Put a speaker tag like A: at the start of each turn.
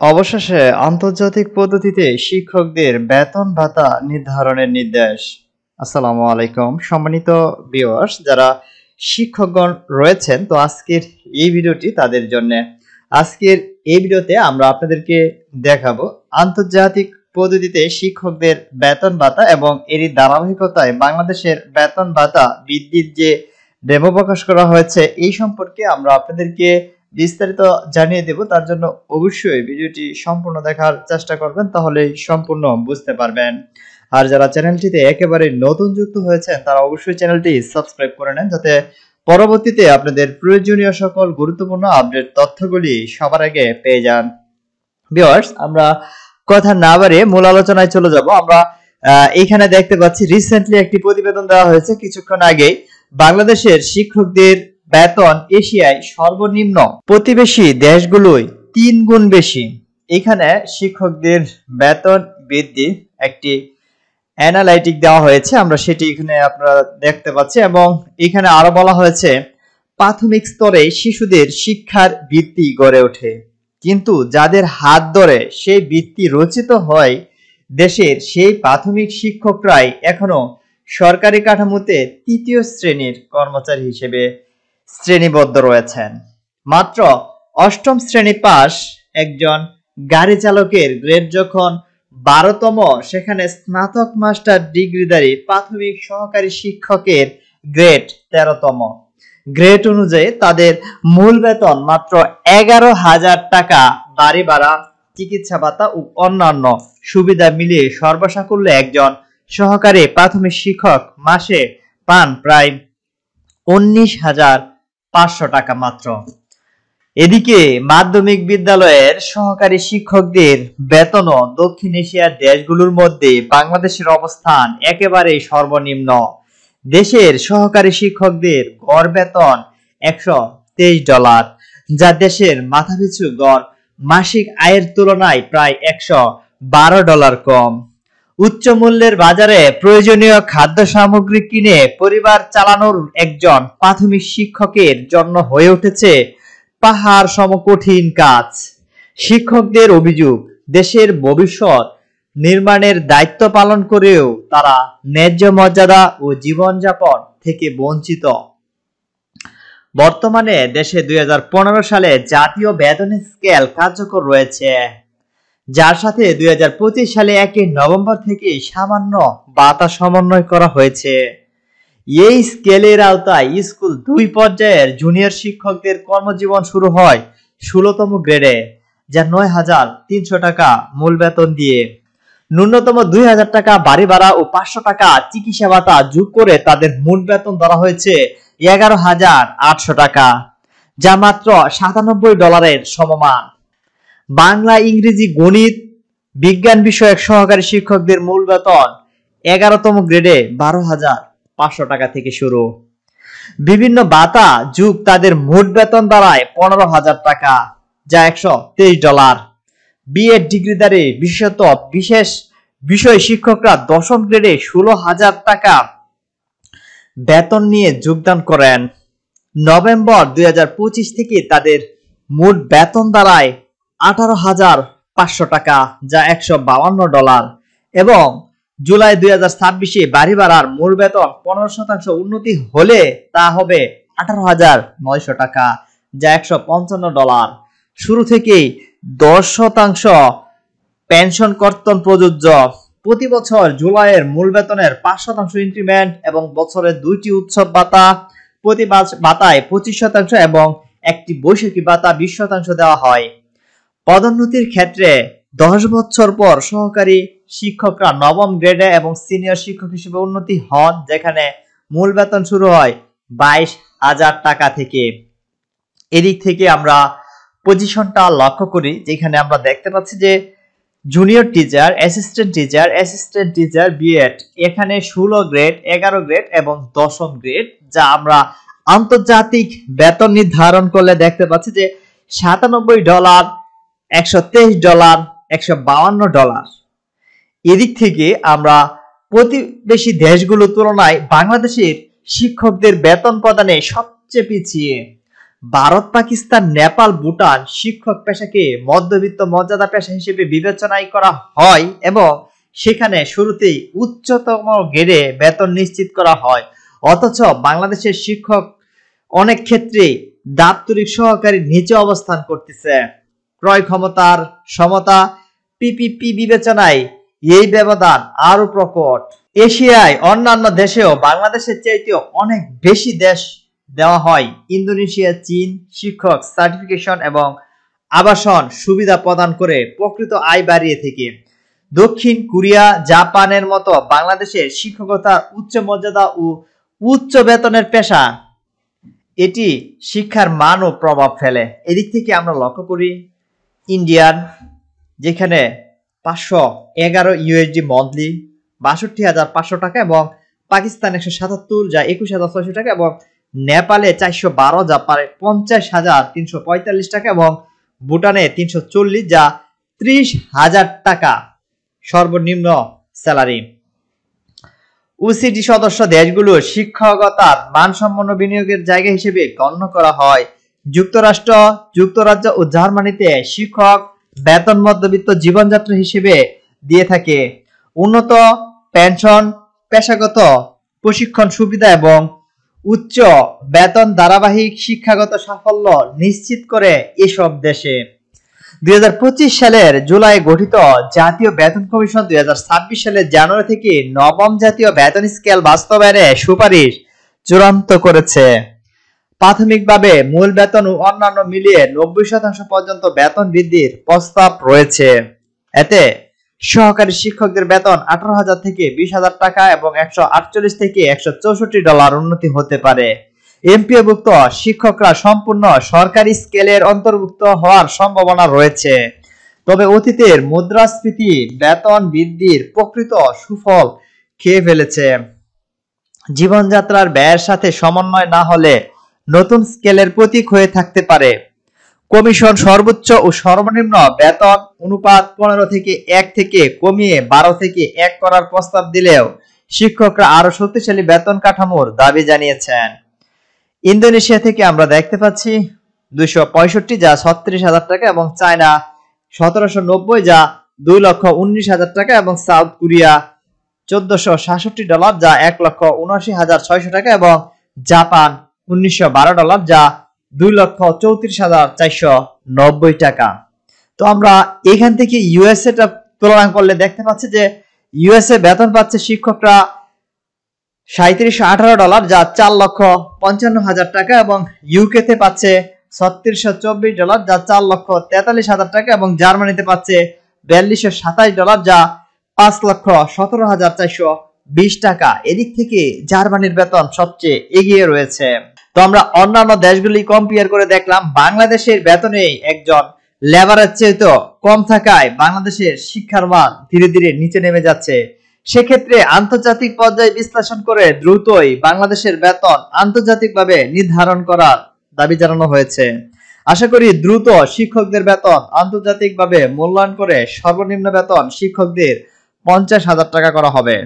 A: অবশেষে আন্তর্জাতিক পদ্ধতিতে শিক্ষকদের বেতন ভাতা নির্ধারণের নির্দেশ। আসসালামু আলাইকুম সম্মানিত ভিউয়ার্স, যারা শিক্ষকগণ রয়েছেন, তো আজকের এই ভিডিওটি তাদের জন্য। আজকের এই ভিডিওতে আমরা আপনাদেরকে দেখাবো আন্তর্জাতিক পদ্ধতিতে শিক্ষকদের বেতন ভাতা এবং এরই ধারাবাহিকতায় বাংলাদেশের বেতন ভাতা বৃদ্ধির যে ডেমো প্রকাশ করা হয়েছে এই সম্পর্কে আমরা আপনাদেরকে বিস্তারিত জানিয়ে দেব। তার জন্য অবশ্যই ভিডিওটি সম্পূর্ণ দেখার চেষ্টা করবেন, তাহলেই সম্পূর্ণ বুঝতে পারবেন। আর যারা চ্যানেলটিতে একেবারে নতুন যুক্ত হয়েছেন তারা অবশ্যই চ্যানেলটি সাবস্ক্রাইব করে নেন, যাতে পরবর্তীতে আপনাদের প্রয়োজনীয় সকল গুরুত্বপূর্ণ আপডেট তথ্যগুলি সবার আগে পেয়ে যান। ভিউয়ার্স, আমরা কথা না বাড়িয়ে মূল আলোচনায় চলে যাব। আমরা এখানে দেখতে পাচ্ছি রিসেন্টলি একটি প্রতিবেদন দেওয়া হয়েছে কিছুক্ষণ আগেই। বাংলাদেশের শিক্ষকদের বেতন এশিয়ায় সর্বনিম্ন প্রতিবেশী দেশগুলোয় 3 গুণ বেশি। এখানে শিক্ষকদের বেতন বৃদ্ধি একটি অ্যানালাইটিক দেওয়া হয়েছে, আমরা সেটি এখানে আপনারা দেখতে পাচ্ছি। এবং এখানে আরো বলা হয়েছে প্রাথমিক স্তরে শিশুদের শিক্ষার ভিত্তি গড়ে ওঠে, কিন্তু যাদের হাত ধরে সেই ভিত্তি রচিত হয় দেশের সেই প্রাথমিক শিক্ষকরাই এখনো সরকারি কাঠামোতে 3য় শ্রেণীর কর্মচারী হিসেবে শ্রেণীবদ্ধ রয়েছেন। মাত্র 8ম শ্রেণী পাস একজন গাড়ি চালকের গ্রেড যখন 12তম, সেখানে স্নাতক মাস্টার ডিগ্রিধারী প্রাথমিক সহকারী শিক্ষকের গ্রেড 13তম। গ্রেড অনুযায়ী তাদের মূল বেতন মাত্র 11,000 টাকা। বাড়ি ভাড়া, চিকিৎসা ভাতা ও অন্যান্য সুবিধা মিলিয়ে সর্বসাকুল্যে একজন সহকারী প্রাথমিক শিক্ষক মাসে পান প্রায় 19,500 টাকা মাত্র। এদিকে মাধ্যমিক বিদ্যালয়ের সহকারী শিক্ষকদের বেতনও দক্ষিণ এশিয়ার দেশগুলোর মধ্যে বাংলাদেশের অবস্থান একেবারে সর্বনিম্ন। দেশের সহকারী শিক্ষকদের গড় বেতন $123, যা দেশের মাথাপিছু গড় মাসিক আয়ের তুলনায় প্রায় $112 কম। উচ্চ মূল্যের বাজারে প্রয়োজনীয় খাদ্য সামগ্রী কিনে পরিবার চালানোর একজন প্রাথমিক শিক্ষকের জন্য হয়ে উঠেছে পাহাড় সম কঠিন কাজ। শিক্ষকদের অভিযোগ, দেশের ভবিষ্যৎ নির্মাণের দায়িত্ব পালন করেও তারা ন্যায্য মর্যাদা ও জীবনযাপন থেকে বঞ্চিত। বর্তমানে দেশে 2015 সালে জাতীয় বেতন স্কেল কার্যকর রয়েছে, যার সাথে 2025 সালে 1 নভেম্বর থেকে সামান্য ভাতা সমন্বয় করা হয়েছে। এই স্কেলের আওতায় স্কুল 2 পর্যায়ের জুনিয়র শিক্ষকদের কর্মজীবন শুরু হয় 16তম গ্রেডে, যা 9,300 টাকা মূল বেতন দিয়ে ন্যূনতম 2,000 টাকা বাড়ি ভাড়া ও 500 টাকা চিকিৎসা ভাতা যোগ করে তাদের মূল বেতন ধরা হয়েছে 11,800 টাকা, যা মাত্র $97 সমমান। বাংলা, ইংরেজি, গণিত, বিজ্ঞান বিষয়ক সহকারী শিক্ষকদের মূল বেতন 11তম গ্রেডে 12,500 টাকা থেকে শুরু। বিভিন্ন ভাতা যোগ তাদের মোট বেতন দাঁড়ায় 15,000 টাকা, যা $123। বিএড ডিগ্রিধারী বিশেষত বিশেষ বিষয় শিক্ষকরা 10ম গ্রেডে 16,000 টাকা বেতন নিয়ে যোগদান করেন। নভেম্বর 2025 থেকে তাদের মোট বেতন দাঁড়ায় 18,500 টাকা, যা $152। এবং জুলাই 2026 বাড়ি ভাড়ার মূল বেতন 15% উন্নতি হলে তা হবে 18,900 টাকা, যা $155। শুরু থেকেই 10% পেনশন কর্তন প্রযোজ্য। প্রতি বছর জুলাইয়ের মূল বেতনের 5% ইনক্রিমেন্ট এবং বছরে 2টি উৎসব ভাতা, প্রতি ভাতায় 25% এবং একটি বৈশাখী ভাতা 20% দেওয়া হয়। পদোন্নতির ক্ষেত্রে 10 বছর পর সহকারী শিক্ষকরা 9ম গ্রেডে এবং সিনিয়র শিক্ষক হিসেবে উন্নতি হন, যেখানে মূল বেতন শুরু হয় 22,000 টাকা থেকে। এদিক থেকে আমরা পজিশনটা লক্ষ্য করি, যেখানে আমরা দেখতে পাচ্ছি যে junior teacher, assistant teacher, BEd, এখানে 16 গ্রেড, 11 গ্রেড এবং 10ম গ্রেড, যা আমরা আন্তর্জাতিক বেতন নির্ধারণ করলে দেখতে পাচ্ছি যে $97, $123, $152। এদিক থেকে আমরা প্রতিবেশী দেশগুলোর তুলনায় বাংলাদেশের শিক্ষকদের বেতন প্রদানে সবচেয়ে পিছিয়ে। ভারত, পাকিস্তান, নেপাল, ভুটান শিক্ষক পেশাকে মধ্যবিত্ত মর্যাদা পেশা হিসেবে বিবেচনায় করা হয় এবং সেখানে শুরুতেই উচ্চতম গ্রেডে বেতন নিশ্চিত করা হয়। অথচ বাংলাদেশের শিক্ষক অনেক ক্ষেত্রে দাপ্তরিক সহকারীর নিচে অবস্থান করতেছে। ক্রয় ক্ষমতার সমতা পিপিপি বিবেচনায় এই ব্যবধান আরো প্রকট। এশিয়ায় অন্যান্য দেশেও বাংলাদেশের চাইতেও অনেক বেশি দেশ দেওয়া হয়। ইন্দোনেশিয়া, চীন শিক্ষক সার্টিফিকেশন এবং আবাসন সুবিধা প্রদান করে প্রকৃত আয় বাড়িয়ে থাকে। দক্ষিণ কোরিয়া, জাপানের মতো বাংলাদেশের শিক্ষকতা উচ্চ মর্যাদা ও উচ্চ বেতনের পেশা। এটি শিক্ষার মান ও প্রভাব ফেলে। এদিক থেকে আমরা লক্ষ্য করি ইন্ডিয়ান, যেখানে 511 ইউএসডি মান্থলি ৬২,৫০০ টাকা এবং পাকিস্তান ১৭৭ যা ২১,৬০০ টাকা এবং নেপালে ৪১২ যা প্রায় ৫০,৩৪৫ টাকা এবং ভুটানে ৩৪০ যা ৩০,০০০ টাকা সর্বনিম্ন স্যালারি। ওইসিডি সদস্য দেশগুলো শিক্ষকতার মানসম্পন্ন বিনিয়োগের জায়গা হিসেবে গণ্য করা হয়। যুক্তরাষ্ট্র, যুক্তরাজ্য ও জার্মানিতে শিক্ষক বেতন মধ্যবিত্ত জীবনযাত্রা হিসেবে দিয়ে থাকে। উন্নত পেনশন, পেশাগত প্রশিক্ষণ সুবিধা এবং উচ্চ বেতন ধারাবাহিক শিক্ষাগত সাফল্য নিশ্চিত করে এসব দেশে। ২০২৫ সালের জুলাই গঠিত জাতীয় বেতন কমিশন ২০২৬ সালের জানুয়ারি থেকে নবম জাতীয় বেতন স্কেল বাস্তবায়নের সুপারিশ চূড়ান্ত করেছে। প্রাথমিকভাবে মূল বেতন ও অন্যান্য মিলিয়ে ৯০% পর্যন্ত বেতন বৃদ্ধির প্রস্তাব রয়েছে। এতে সহকারী শিক্ষকদের বেতন ১৮,০০০ থেকে ২০,০০০ টাকা এবং $১৪৮ থেকে $১৬৪ উন্নতি হতে পারে। এমপিওভুক্ত শিক্ষকরা সম্পূর্ণ সরকারি স্কেলের অন্তর্ভুক্ত হওয়ার সম্ভাবনা রয়েছে। তবে অতীতের মুদ্রাস্ফীতি বেতন বৃদ্ধির প্রকৃত সুফল খেয়ে ফেলেছে। জীবনযাত্রার ব্যয়ের সাথে সমন্বয় না হলে নতুন স্কেলের প্রতীক হয়ে থাকতে পারে। কমিশন সর্বোচ্চ ও সর্বনিম্ন বেতন অনুপাত ১৫ থেকে ১ থেকে কমিয়ে ১২ থেকে ১ করার প্রস্তাব দিলেও শিক্ষকরা আরো শক্তিশালী বেতন কাঠামোর দাবি জানিয়েছেন। ইন্দোনেশিয়া থেকে আমরা দেখতে পাচ্ছি ২৬৫ যা ৩৬,০০০ টাকা এবং চায়না ১৭৯০ যা $২,১৯,০০০ টাকা এবং সাউথ কোরিয়া $১৪৬৭ যা $১,৭৯,৬০০ টাকা এবং জাপান $১৯১২ যা $২,৩৪,৪৯০ টাকা। তো আমরা এখান থেকে ইউএসএ টা তুলনা করলে দেখতে পাচ্ছি যে ইউএসএ বেতন পাচ্ছে শিক্ষকরা $৩৭১৮ যা $৪,৫৫,০০০ টাকা এবং ইউকে তে পাচ্ছে $৩৬২৪ যা $৪,৪৩,০০০ টাকা এবং জার্মানিতে পাচ্ছে $৪২২৭ যা $৫,১৭,৪২০ টাকা। এদিক থেকে জার্মানির বেতন সবচেয়ে এগিয়ে রয়েছে। তো আমরা অন্যান্য দেশগুলি কম্পেয়ার করে দেখলাম বাংলাদেশের বেতনে একজন লেবারের চেয়ে কম থাকায় বাংলাদেশের শিক্ষার মান ধীরে ধীরে নিচে নেমে যাচ্ছে। সেক্ষেত্রে আন্তর্জাতিক পর্যায়ে বিশ্লেষণ করে দ্রুতই বাংলাদেশের বেতন আন্তর্জাতিকভাবে নির্ধারণ করার দাবি জানানো হয়েছে। আশা করি দ্রুত শিক্ষকদের বেতন আন্তর্জাতিকভাবে মূল্যায়ন করে সর্বনিম্ন বেতন শিক্ষকদের ৫০,০০০ টাকা করা হবে।